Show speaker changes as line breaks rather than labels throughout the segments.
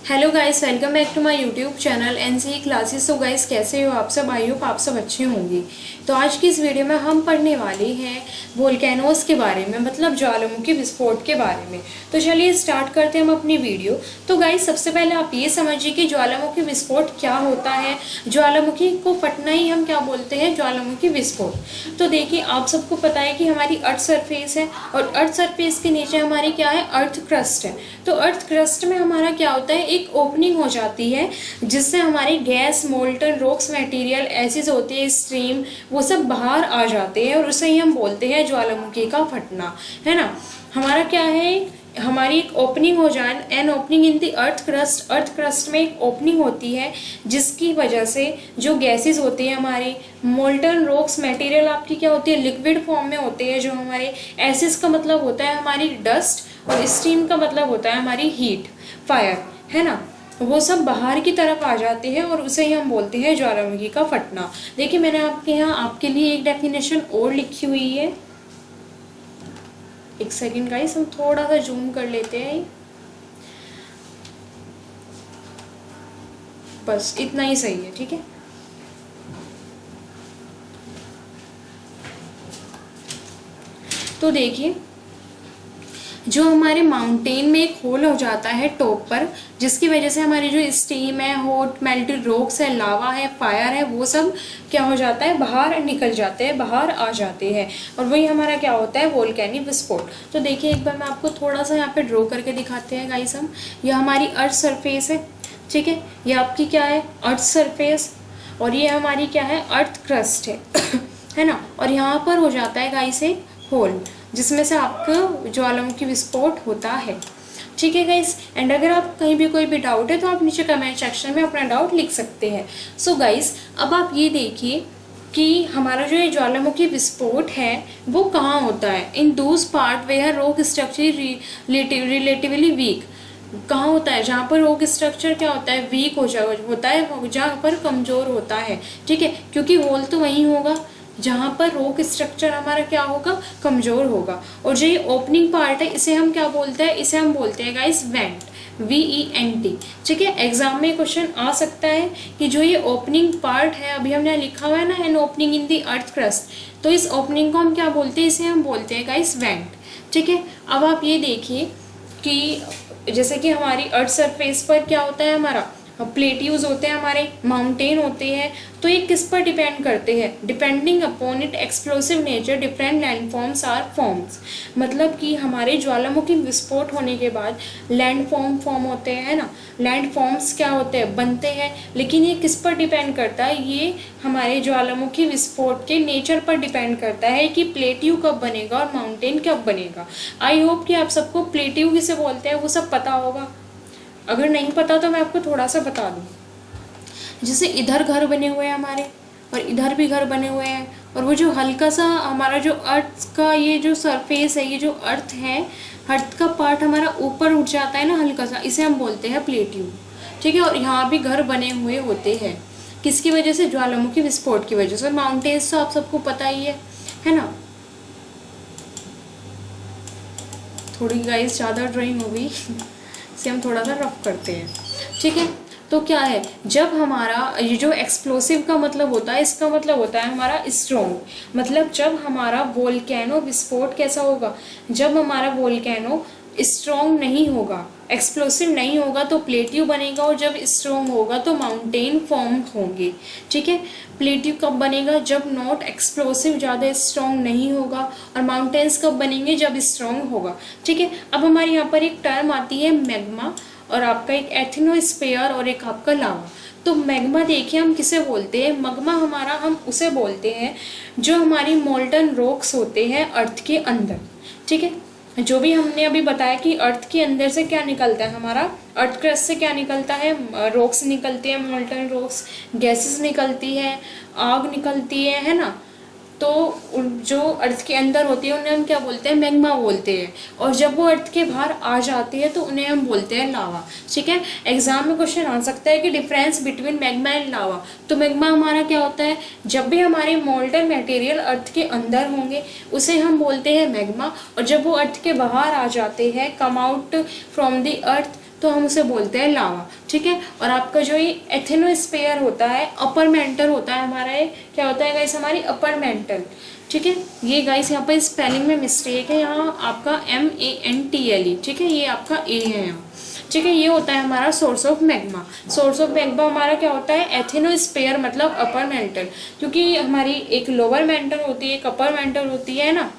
Hello guys, welcome back to my YouTube channel NCE classes. तो guys, कैसे हो आप सब? आई होप आप सब अच्छे होंगे। तो आज की इस वीडियो में हम पढ़ने वाले हैं वोल्केनोस के बारे में, मतलब ज्वालामुखी विस्फोट के बारे में। तो चलिए स्टार्ट करते हैं हम अपनी वीडियो। तो गाइस, सबसे पहले आप ये समझिए कि ज्वालामुखी विस्फोट क्या होता है। ज्वालामुखी को फटना ही हम क्या बोलते हैं? ज्वालामुखी विस्फोट। तो देखिए, आप सबको पता है कि हमारी अर्थ सरफेस है और अर्थ सरफेस के नीचे हमारी क्या है? अर्थ क्रस्ट है। तो अर्थ क्रस्ट में हमारा क्या होता है? एक ओपनिंग हो जाती है जिससे हमारी gas, molten rocks, material, acid होती है, स्ट्रीम, वो सब बाहर आ जाते हैं और उसे ही हम बोलते हैं ज्वालामुखी का फटना, है ना। हमारा क्या है? हमारी एक ओपनिंग हो जाए, an opening in the earth crust. Earth crust में एक ओपनिंग होती है जिसकी वजह से जो गैसेस होती है हमारी, मोल्टन रॉक्स, मटेरियल आपकी क्या होती है? लिक्विड फॉर्म में होते हैं। जो हमारे एसिड्स का मतलब होता है हमारी डस्ट और स्टीम का मतलब होता है हमारी हीट, फायर, है ना। वो सब बाहर की तरफ आ जाती है और उसे ही हम बोलते हैं ज्वालामुखी का फटना। देखिए, मैंने आपके यहाँ आपके लिए एक डेफिनेशन और लिखी हुई है। एक सेकेंड गाइस, हम थोड़ा सा जूम कर लेते हैं। बस इतना ही सही है, ठीक है। तो देखिए, जो हमारे माउंटेन में एक होल हो जाता है टॉप पर, जिसकी वजह से हमारी जो स्टीम है, हॉट मेल्टेड रॉक्स है, लावा है, फायर है, वो सब क्या हो जाता है? बाहर निकल जाते हैं, बाहर आ जाते हैं। और वही हमारा क्या होता है? वोल्केनिक विस्फोट। तो देखिए, एक बार मैं आपको थोड़ा सा यहाँ पे ड्रॉ करके दिखाते हैं गाइस हम। यह हमारी अर्थ सरफेस है, ठीक है। ये आपकी क्या है? Earth surface. और ये हमारी क्या है? अर्थ क्रस्ट है है ना। और यहाँ पर हो जाता है गाइस एक होल जिसमें से आपका ज्वालामुखी विस्फोट होता है, ठीक है गाइस। एंड अगर आप कहीं भी कोई भी डाउट है तो आप नीचे कमेंट सेक्शन में अपना डाउट लिख सकते हैं। सो गाइस, अब आप ये देखिए कि हमारा जो ये ज्वालामुखी विस्फोट है वो कहाँ होता है? In those part where rock structure relatively weak. कहाँ होता है? जहाँ पर रॉक स्ट्रक्चर क्या होता है? वीक होता है, जहाँ पर कमज़ोर होता है, ठीक है। क्योंकि होल तो वहीं होगा जहाँ पर रॉक स्ट्रक्चर हमारा क्या होगा? कमज़ोर होगा। और जो ये ओपनिंग पार्ट है इसे हम क्या बोलते हैं? इसे हम बोलते हैं गाइस वेंट, VENT, ठीक है। एग्जाम में क्वेश्चन आ सकता है कि जो ये ओपनिंग पार्ट है, अभी हमने लिखा हुआ है ना, an opening in the earth crust, तो इस ओपनिंग को हम क्या बोलते हैं? इसे हम बोलते हैं गाइस वेंट, ठीक है। अब आप ये देखिए कि जैसे कि हमारी अर्थ सरफेस पर क्या होता है? हमारा प्लेट्यूज होते हैं, हमारे माउंटेन होते हैं। तो ये किस पर डिपेंड करते हैं? Depending upon it explosive nature different landforms are forms. मतलब कि हमारे ज्वालामुखी विस्फोट होने के बाद लैंडफॉर्म होते हैं ना, लैंडफॉर्म्स क्या होते हैं? बनते हैं। लेकिन ये किस पर डिपेंड करता है? ये हमारे ज्वालामुखी विस्फोट के नेचर पर डिपेंड करता है कि प्लेट्यू कब बनेगा और माउंटेन कब बनेगा। आई होप कि आप सबको प्लेट्यू किसे बोलते हैं वो सब पता होगा। अगर नहीं पता तो मैं आपको थोड़ा सा बता दूँ। जैसे इधर घर बने हुए हैं हमारे और इधर भी घर बने हुए हैं, और वो जो हल्का सा हमारा जो अर्थ का ये जो सरफेस है, ये जो अर्थ है, अर्थ का पार्ट हमारा ऊपर उठ जाता है ना हल्का सा, इसे हम बोलते हैं प्लेट्यू, ठीक है। और यहाँ भी घर बने हुए होते हैं, किसकी वजह से? ज्वालामुखी विस्फोट की वजह से। और माउंटेन्स तो आप सबको पता ही है ना। थोड़ी गाइस ज़्यादा ड्राइंग हो गई इसे हम थोड़ा सा रफ करते हैं, ठीक है। तो क्या है? जब हमारा ये जो एक्सप्लोसिव का मतलब होता है, इसका मतलब होता है हमारा स्ट्रॉन्ग। मतलब जब हमारा वोल्केनो विस्फोट कैसा होगा? जब हमारा वोल्केनो स्ट्रॉन्ग नहीं होगा, एक्सप्लोसिव नहीं होगा, तो प्लेट्यू बनेगा। और जब स्ट्रॉन्ग होगा तो माउंटेन फॉर्म होंगे, ठीक है। प्लेट्यू कब बनेगा? जब नॉट एक्सप्लोसिव, ज़्यादा स्ट्रॉन्ग नहीं होगा। और माउंटेन्स कब बनेंगे? जब स्ट्रॉन्ग होगा, ठीक है। अब हमारे यहाँ पर एक टर्म आती है मैग्मा, और आपका एक एथिनोस्फीयर और एक आपका लावा। तो मैग्मा देखिए हम किसे बोलते हैं? मैग्मा हमारा हम उसे बोलते हैं जो हमारी मोल्टन रॉक्स होते हैं अर्थ के अंदर, ठीक है। जो भी हमने अभी बताया कि अर्थ के अंदर से क्या निकलता है, हमारा अर्थ क्रस्ट से क्या निकलता है? रॉक्स निकलते हैं, मोल्टन रॉक्स, गैसेस निकलती है, आग निकलती है ना। तो जो अर्थ के अंदर होती है उन्हें हम क्या बोलते हैं? मैग्मा बोलते हैं। और जब वो अर्थ के बाहर आ जाती है तो उन्हें हम बोलते हैं लावा, ठीक है। एग्जाम में क्वेश्चन आ सकता है कि डिफरेंस बिटवीन मैग्मा एंड लावा। तो मैग्मा हमारा क्या होता है? जब भी हमारे मोल्टन मटेरियल अर्थ के अंदर होंगे उसे हम बोलते हैं मैग्मा, और जब वो अर्थ के बाहर आ जाते हैं, come out from the earth, तो हम उसे बोलते हैं लावा, ठीक है। और आपका जो ये एथेनोस्फीयर होता है, अपर मेंटल होता है हमारा, ये क्या होता है गाइस, हमारी अपर मेंटल, ठीक है। ये गाइस यहाँ पर स्पेलिंग में मिस्टेक है, यहाँ आपका MANTLE, ठीक है, ये आपका ए है यहाँ, ठीक है। ये होता है हमारा source of magma. Source of magma हमारा क्या होता है, एथेनोस्फीयर मतलब अपर मेंटल, क्योंकि हमारी एक लोअर मेंटल होती है, एक अपर मेंटल होती है ना।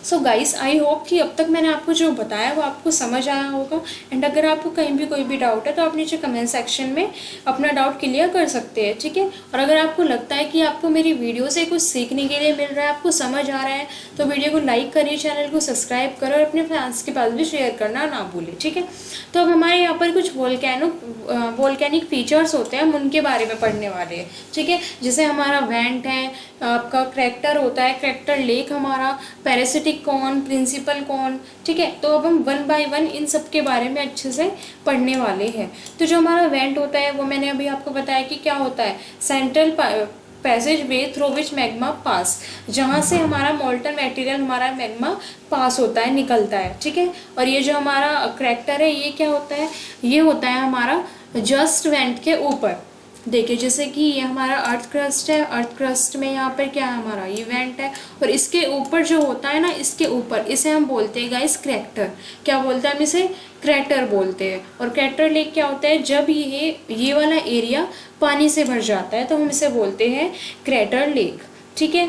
सो गाइस, आई होप कि अब तक मैंने आपको जो बताया वो आपको समझ आया होगा। एंड अगर आपको कहीं भी कोई भी डाउट है तो आप नीचे कमेंट सेक्शन में अपना डाउट क्लियर कर सकते हैं, ठीक है। और अगर आपको लगता है कि आपको मेरी वीडियो से कुछ सीखने के लिए मिल रहा है, आपको समझ आ रहा है, तो वीडियो को लाइक करिए, चैनल को सब्सक्राइब करो और अपने फ्रेंड्स के पास भी शेयर करना ना भूलें, ठीक है। तो अब हमारे यहाँ पर कुछ वोल्केनिक फीचर्स होते हैं, हम उनके बारे में पढ़ने वाले हैं, ठीक है। जैसे हमारा वेंट है, आपका क्रैक्टर होता है, क्रैक्टर लेक हमारा, पैरासिटिक कौन, प्रिंसिपल कौन, ठीक है। तो अब हम 1 बाय 1 इन सब के बारे में अच्छे से पढ़ने वाले हैं। तो जो हमारा वेंट होता है वो मैंने अभी आपको बताया कि क्या होता है, central passage way through which magma pass, जहाँ से हमारा मोल्टन मटेरियल, हमारा मैग्मा पास होता है, निकलता है, ठीक है। और ये जो हमारा क्रैक्टर है, ये क्या होता है, ये होता है हमारा जस्ट वेंट के ऊपर। देखिए जैसे कि ये हमारा अर्थ क्रस्ट है, अर्थ क्रस्ट में यहाँ पर क्या है, हमारा ये वेंट है, और इसके ऊपर जो होता है ना, इसके ऊपर, इसे हम बोलते हैं गाइस क्रैक्टर। क्या बोलते हैं हम इसे, क्रैटर बोलते हैं। और क्रैटर लेक क्या होता है, जब ये वाला एरिया पानी से भर जाता है तो हम इसे बोलते हैं क्रैटर लेक, ठीक है।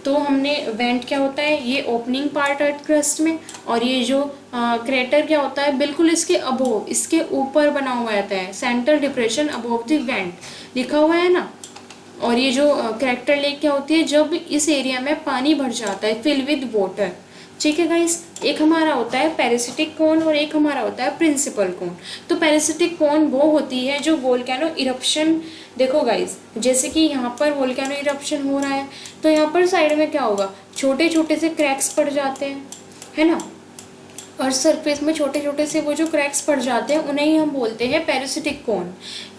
तो हमने वेंट क्या होता है, ये ओपनिंग पार्ट अर्थ क्रस्ट में, और ये जो क्रेटर क्या होता है, बिल्कुल इसके अबोव, इसके ऊपर बना हुआ रहता है, central depression above the went लिखा हुआ है ना। और ये जो क्रैक्टर लेक क्या होती है, जब इस एरिया में पानी भर जाता है, फिल विद वाटर, ठीक है गाइस। एक हमारा होता है पैरासिटिक कोन और एक हमारा होता है प्रिंसिपल कोन। तो पैरासिटिक कोन वो होती है जो वोल्केनो इरप्शन, देखो गाइस जैसे कि यहाँ पर वोल्केनो इरप्शन हो रहा है, तो यहाँ पर साइड में क्या होगा, छोटे छोटे से क्रैक्स पड़ जाते हैं, है ना। और सरफेस में छोटे छोटे से वो जो क्रैक्स पड़ जाते हैं उन्हें ही हम बोलते हैं पैरासिटिक कोन।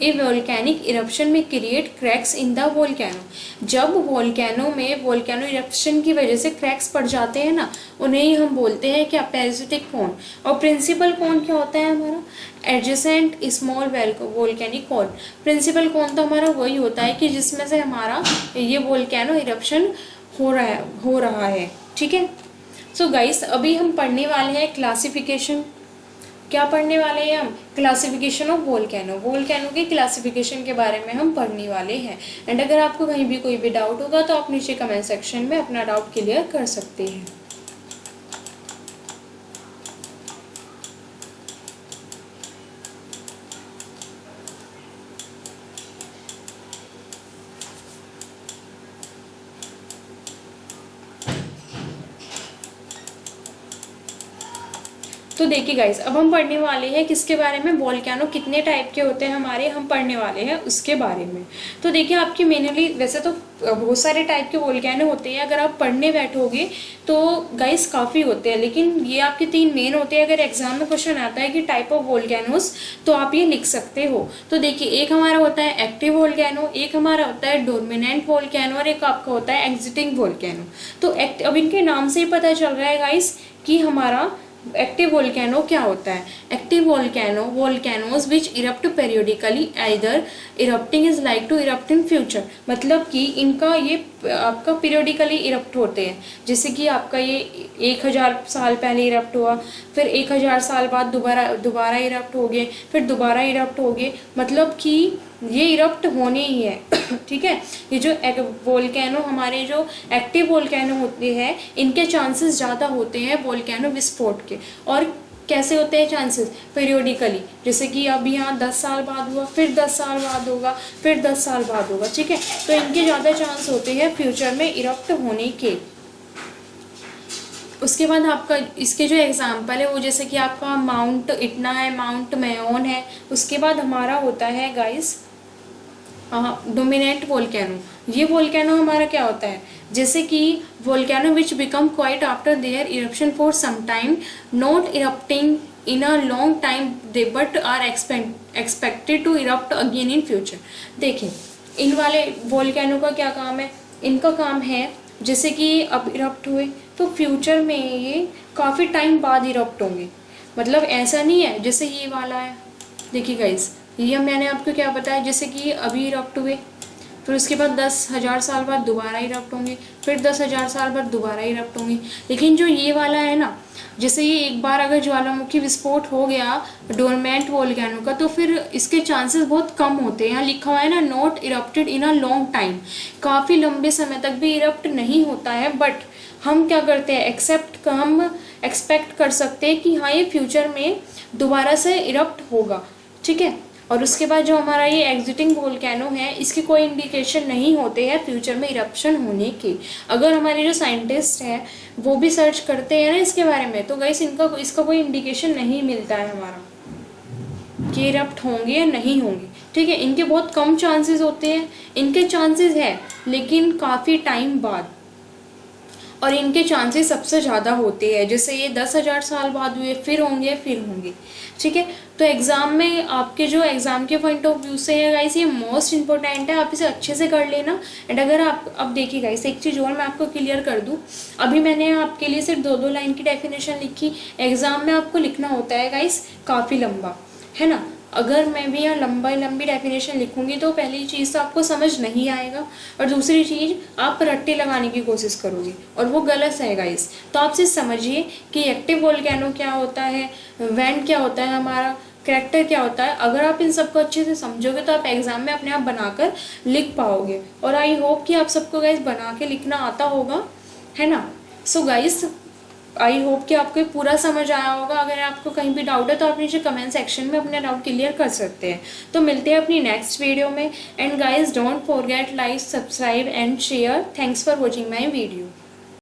ए वोल्केनिक इरप्शन में create cracks in the volcano, जब वोल्केनो में वोल्केनो इरप्शन की वजह से क्रैक्स पड़ जाते हैं ना, उन्हें ही हम बोलते हैं क्या, पैरासिटिक कोन। और प्रिंसिपल कोन क्या होता है हमारा, एडजेसेंट स्मॉल वोल्केनिक कोन। प्रिंसिपल कोन तो हमारा वही होता है कि जिसमें से हमारा ये वोल्केनो इरप्शन हो रहा है, ठीक है। सो गाइस, अभी हम पढ़ने वाले हैं क्लासिफिकेशन। क्या पढ़ने वाले हैं हम, क्लासिफिकेशन ऑफ वोल्केनो। वोल्केनो के क्लासिफिकेशन के बारे में हम पढ़ने वाले हैं। एंड अगर आपको कहीं भी कोई भी डाउट होगा तो आप नीचे कमेंट सेक्शन में अपना डाउट क्लियर कर सकते हैं। तो देखिए गाइस, अब हम पढ़ने वाले हैं किसके बारे में, वोल्केनो कितने टाइप के होते हैं हमारे, हम पढ़ने वाले हैं उसके बारे में। तो देखिए आपकी मेनली वैसे तो बहुत सारे टाइप के वोल्केनो होते हैं, अगर आप पढ़ने बैठोगे तो गाइस काफ़ी होते हैं, लेकिन ये आपके 3 मेन होते हैं। अगर एग्जाम में क्वेश्चन आता है कि टाइप ऑफ वोल्केनोस, तो आप ये लिख सकते हो। तो देखिए एक हमारा होता है एक्टिव वोल्केनो, एक हमारा होता है डोमिनेंट वोल्केनो, और एक आपका होता है एग्जिटिंग वोल्केनो। तो अब इनके नाम से ही पता चल रहा है गाइस कि हमारा एक्टिव वोल्केनो क्या होता है। Active volcanoes which erupt periodically, either erupting is like to erupt in future, मतलब कि इनका ये आपका पीरियोडिकली इरप्ट होते हैं। जैसे कि आपका ये 1000 साल पहले इरप्ट हुआ, फिर 1000 साल बाद दोबारा इरप्ट हो गए, फिर दोबारा इरप्ट हो गए, मतलब कि ये इरप्ट होने ही है ठीक है। ये जो वोल्केनो हमारे जो एक्टिव वोल्केनो होते हैं, इनके चांसेस ज़्यादा होते हैं वोल्केनो विस्फोट के। और कैसे होते हैं चांसेस, पीरियोडिकली, जैसे कि अब यहाँ 10 साल बाद हुआ, फिर 10 साल बाद होगा, फिर 10 साल बाद होगा, ठीक है। तो इनके ज़्यादा चांस होते हैं फ्यूचर में इरप्ट होने के। उसके बाद आपका इसके जो एग्जाम्पल है वो जैसे कि आपका माउंट इटना है, माउंट मेयोन है। उसके बाद हमारा होता है गाइस डोमिनेंट वोल्केनो। ये वोल्केनो हमारा क्या होता है, जैसे कि volcano which become quiet after their eruption for some time, not erupting in a long time they but are expected to erupt again in future. देखिए इन वाले वोल्केनो का क्या काम है, इनका काम है जैसे कि अब इरप्ट हुए तो फ्यूचर में ये काफ़ी टाइम बाद इरप्ट होंगे। मतलब ऐसा नहीं है जैसे ये वाला है, देखिए गाइस, ये मैंने आपको क्या बताया, जैसे कि अभी इरप्ट हुए, फिर उसके बाद 10,000 साल बाद दोबारा इरप्ट होंगे, फिर 10,000 साल बाद दोबारा इरप्ट होंगे। लेकिन जो ये वाला है ना, जैसे ये एक बार अगर ज्वालामुखी विस्फोट हो गया डोरमेंट वोल्केनो का, तो फिर इसके चांसेस बहुत कम होते हैं। यहाँ लिखा हुआ है ना, not erupted in a long time, काफ़ी लंबे समय तक भी इरप्ट नहीं होता है। बट हम क्या करते हैं, हम एक्सपेक्ट कर सकते हैं कि हाँ ये फ्यूचर में दोबारा से इरप्ट होगा, ठीक है। और उसके बाद जो हमारा ये एग्जिटिंग वोल्केनो है, इसके कोई इंडिकेशन नहीं होते हैं फ्यूचर में इरप्शन होने के। अगर हमारे जो साइंटिस्ट हैं वो भी सर्च करते हैं ना इसके बारे में, तो गाइस इसका कोई इंडिकेशन नहीं मिलता है हमारा कि इरप्ट होंगे या नहीं होंगे, ठीक है। इनके बहुत कम चांसेस होते हैं, इनके चांसेस है लेकिन काफ़ी टाइम बाद, और इनके चांसेस सबसे ज़्यादा होते हैं। जैसे ये 10,000 साल बाद हुए, फिर होंगे, ठीक है। तो एग्ज़ाम में आपके जो एग्ज़ाम के पॉइंट ऑफ व्यू से है गाइस, ये मोस्ट इंपॉर्टेंट है, आप इसे अच्छे से कर लेना। एंड अगर आप अब देखिए गाइस, एक चीज़ और मैं आपको क्लियर कर दूँ, अभी मैंने आपके लिए सिर्फ 2-2 लाइन की डेफिनेशन लिखी, एग्ज़ाम में आपको लिखना होता है गाइस काफ़ी लंबा, है ना। अगर मैं भी यहाँ लंबी डेफिनेशन लिखूंगी तो पहली चीज़ तो आपको समझ नहीं आएगा, और दूसरी चीज़ आप रट्टे लगाने की कोशिश करोगे, और वो गलत है गाइस। तो आप सिर्फ समझिए कि एक्टिव वोल्केनो क्या होता है, वेंट क्या होता है, हमारा करैक्टर क्या होता है। अगर आप इन सबको अच्छे से समझोगे तो आप एग्जाम में अपने आप बनाकर लिख पाओगे। और आई होप कि आप सबको गाइस बना के लिखना आता होगा, है ना। सो गाइस, आई होप कि आपको पूरा समझ आया होगा। अगर आपको कहीं भी डाउट है तो आप नीचे कमेंट सेक्शन में अपने डाउट क्लियर कर सकते हैं। तो मिलते हैं अपनी नेक्स्ट वीडियो में। And guys, don't forget like, subscribe and share. Thanks for watching my video.